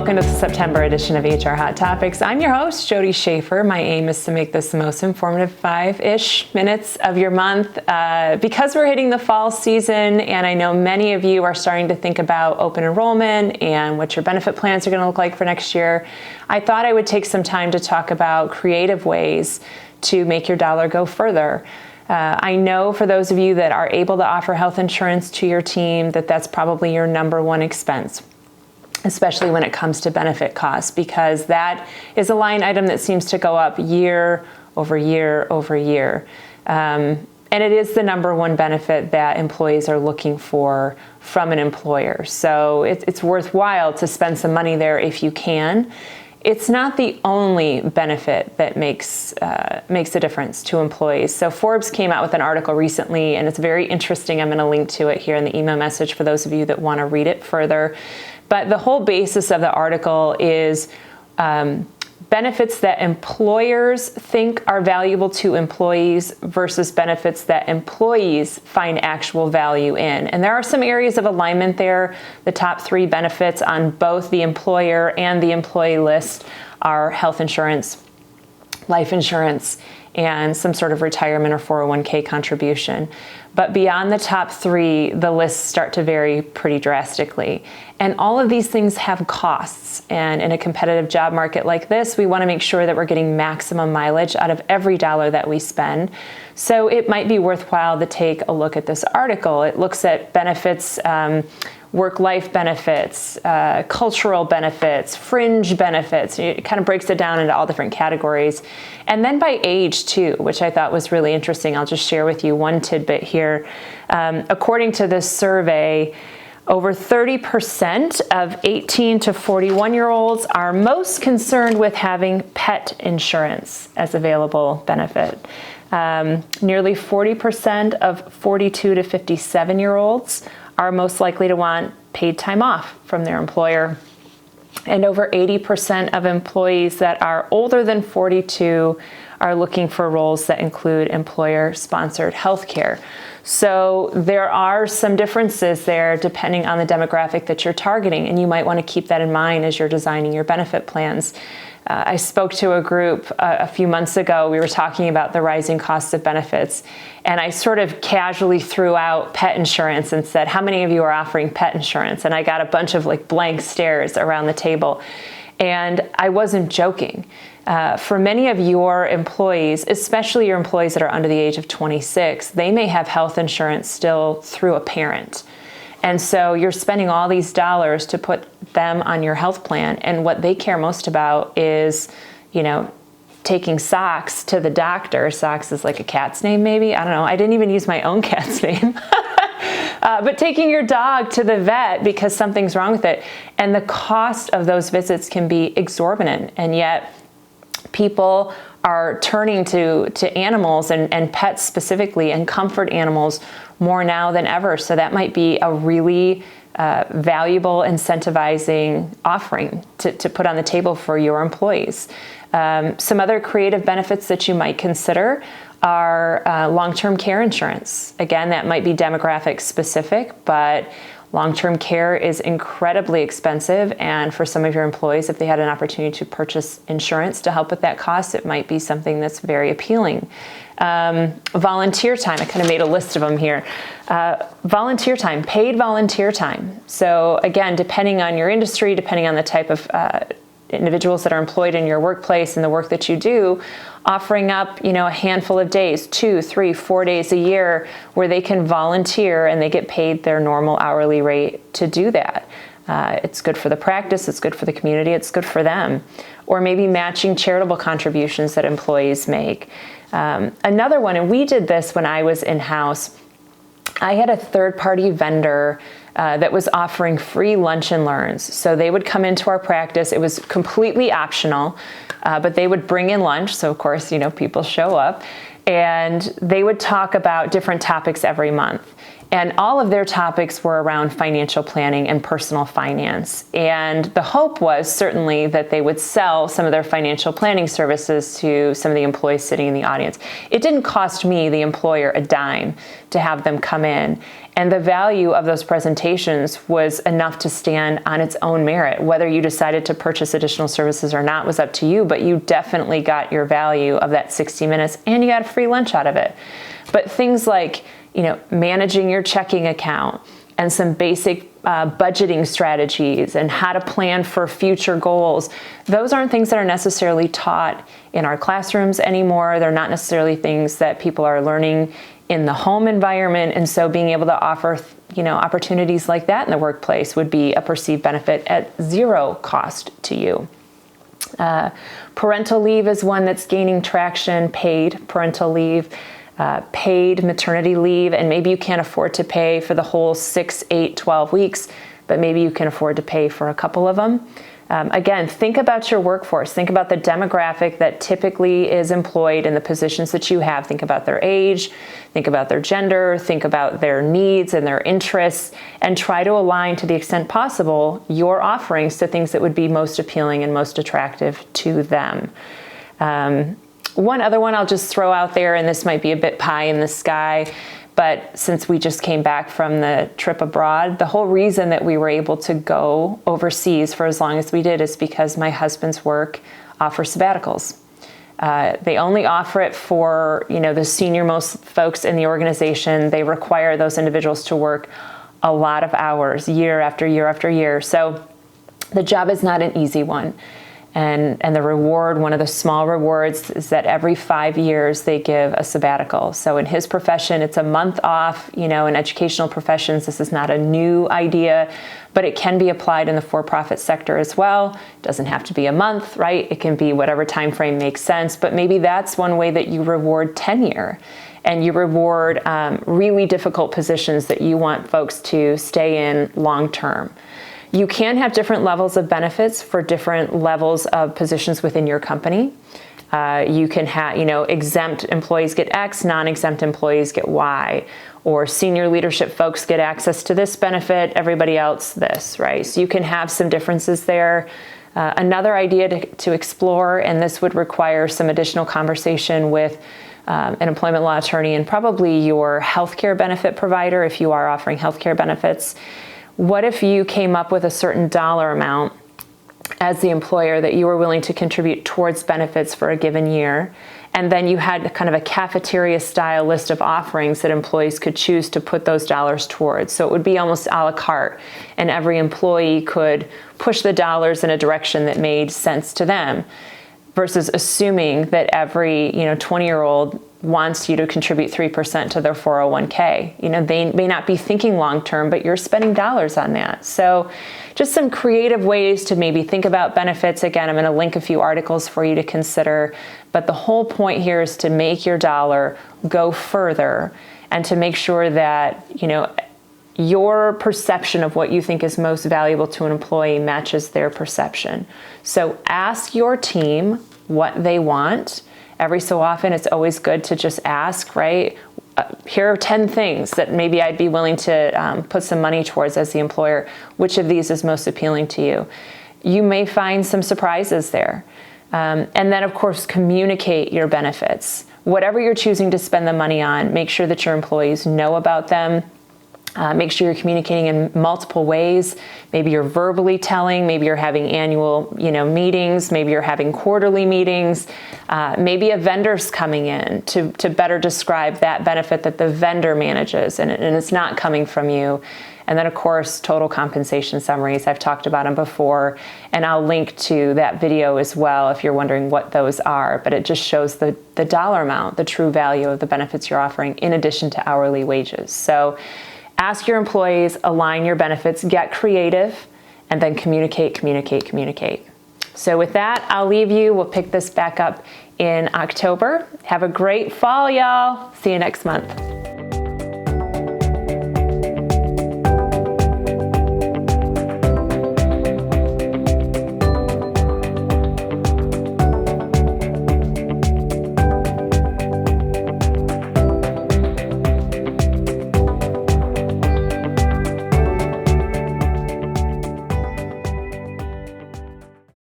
welcome to the September edition of HR Hot Topics. I'm your host, Jodi Schafer. My aim is to make this the most informative 5-ish minutes of your month. Because we're hitting the fall season, and I know many of you are starting to think about open enrollment and what your benefit plans are going to look like for next year, I thought I would take some time to talk about creative ways to make your dollar go further. I know for those of you that are able to offer health insurance to your team, that's probably your number one expense, especially when it comes to benefit costs, because that is a line item that seems to go up year over year over year. And it is the number one benefit that employees are looking for from an employer. So it's worthwhile to spend some money there if you can. It's not the only benefit that makes a difference to employees. So Forbes came out with an article recently, and it's very interesting. I'm going to link to it here in the email message for those of you that want to read it further. But the whole basis of the article is benefits that employers think are valuable to employees versus benefits that employees find actual value in. And there are some areas of alignment there. The top 3 benefits on both the employer and the employee list are health insurance, life insurance, and some sort of retirement or 401k contribution. But beyond the top 3, the lists start to vary pretty drastically. And all of these things have costs. And in a competitive job market like this, we want to make sure that we're getting maximum mileage out of every dollar that we spend. So it might be worthwhile to take a look at this article. It looks at benefits, work-life benefits, cultural benefits, fringe benefits. It kind of breaks it down into all different categories. And then by age too, which I thought was really interesting. I'll just share with you one tidbit here. According to this survey, over 30% of 18 to 41-year-olds are most concerned with having pet insurance as available benefit. Nearly 40% of 42 to 57-year-olds are most likely to want paid time off from their employer. And over 80% of employees that are older than 42 are looking for roles that include employer-sponsored health care. So there are some differences there depending on the demographic that you're targeting, and you might want to keep that in mind as you're designing your benefit plans. I spoke to a group a few months ago. We were talking about the rising costs of benefits, and I sort of casually threw out pet insurance and said, how many of you are offering pet insurance? And I got a bunch of blank stares around the table. And I wasn't joking. For many of your employees, especially your employees that are under the age of 26, they may have health insurance still through a parent. And so you're spending all these dollars to put them on your health plan. And what they care most about is, taking Socks to the doctor. Socks is like a cat's name, maybe. I don't know. I didn't even use my own cat's name. But taking your dog to the vet because something's wrong with it. And the cost of those visits can be exorbitant. And yet people are turning to animals and pets specifically, and comfort animals more now than ever. So that might be a really valuable, incentivizing offering to put on the table for your employees. Some other creative benefits that you might consider are long-term care insurance. Again, that might be demographic specific, but long-term care is incredibly expensive, and for some of your employees, if they had an opportunity to purchase insurance to help with that cost, it might be something that's very appealing. Volunteer time, I kind of made a list of them here. Volunteer time, paid volunteer time. So again, depending on your industry, depending on the type of individuals that are employed in your workplace and the work that you do, offering up, a handful of days, 2, 3, 4 days a year where they can volunteer and they get paid their normal hourly rate to do that. It's good for the practice, it's good for the community, it's good for them. Or maybe matching charitable contributions that employees make. Another one, and we did this when I was in-house, I had a third-party vendor that was offering free lunch and learns. So they would come into our practice. It was completely optional, but they would bring in lunch. So of course, people show up, and they would talk about different topics every month. And all of their topics were around financial planning and personal finance. And the hope was certainly that they would sell some of their financial planning services to some of the employees sitting in the audience. It didn't cost me, the employer, a dime to have them come in. And the value of those presentations was enough to stand on its own merit. Whether you decided to purchase additional services or not was up to you, but you definitely got your value of that 60 minutes and you got a free lunch out of it. But things like, managing your checking account and some basic budgeting strategies and how to plan for future goals, those aren't things that are necessarily taught in our classrooms anymore. They're not necessarily things that people are learning in the home environment. And so being able to offer, opportunities like that in the workplace would be a perceived benefit at zero cost to you. Parental leave is one that's gaining traction, paid parental leave. Paid maternity leave, and maybe you can't afford to pay for the whole 6, 8, 12 weeks, but maybe you can afford to pay for a couple of them. Again, think about your workforce. Think about the demographic that typically is employed in the positions that you have. Think about their age, think about their gender, think about their needs and their interests, and try to align to the extent possible your offerings to things that would be most appealing and most attractive to them. One other one I'll just throw out there, and this might be a bit pie in the sky, but since we just came back from the trip abroad, the whole reason that we were able to go overseas for as long as we did is because my husband's work offers sabbaticals. They only offer it for, the senior most folks in the organization. They require those individuals to work a lot of hours, year after year after year. So the job is not an easy one. And the reward, one of the small rewards, is that every 5 years they give a sabbatical. So in his profession, it's a month off. In educational professions, this is not a new idea, but it can be applied in the for-profit sector as well. It doesn't have to be a month, right? It can be whatever time frame makes sense, but maybe that's one way that you reward tenure. And you reward really difficult positions that you want folks to stay in long term. You can have different levels of benefits for different levels of positions within your company. You can have, exempt employees get X, non-exempt employees get Y, or senior leadership folks get access to this benefit, everybody else this, right? So you can have some differences there. Another idea to explore, and this would require some additional conversation with an employment law attorney and probably your healthcare benefit provider if you are offering healthcare benefits. What if you came up with a certain dollar amount as the employer that you were willing to contribute towards benefits for a given year, and then you had kind of a cafeteria style list of offerings that employees could choose to put those dollars towards? So it would be almost a la carte, and every employee could push the dollars in a direction that made sense to them, versus assuming that every 20-year-old wants you to contribute 3% to their 401k. They may not be thinking long-term, but you're spending dollars on that. So just some creative ways to maybe think about benefits. Again, I'm going to link a few articles for you to consider, but the whole point here is to make your dollar go further and to make sure that, your perception of what you think is most valuable to an employee matches their perception. So ask your team what they want. Every so often, it's always good to just ask, right? Here are 10 things that maybe I'd be willing to put some money towards as the employer. Which of these is most appealing to you? You may find some surprises there. And then, of course, communicate your benefits. Whatever you're choosing to spend the money on, make sure that your employees know about them. Make sure you're communicating in multiple ways. Maybe you're verbally telling, maybe you're having annual, meetings, maybe you're having quarterly meetings. Maybe a vendor's coming in to better describe that benefit that the vendor manages, and it's not coming from you. And then, of course, total compensation summaries. I've talked about them before, and I'll link to that video as well if you're wondering what those are. But it just shows the dollar amount, the true value of the benefits you're offering in addition to hourly wages. So ask your employees, align your benefits, get creative, and then communicate. So with that, I'll leave you. We'll pick this back up in October. Have a great fall, y'all. See you next month.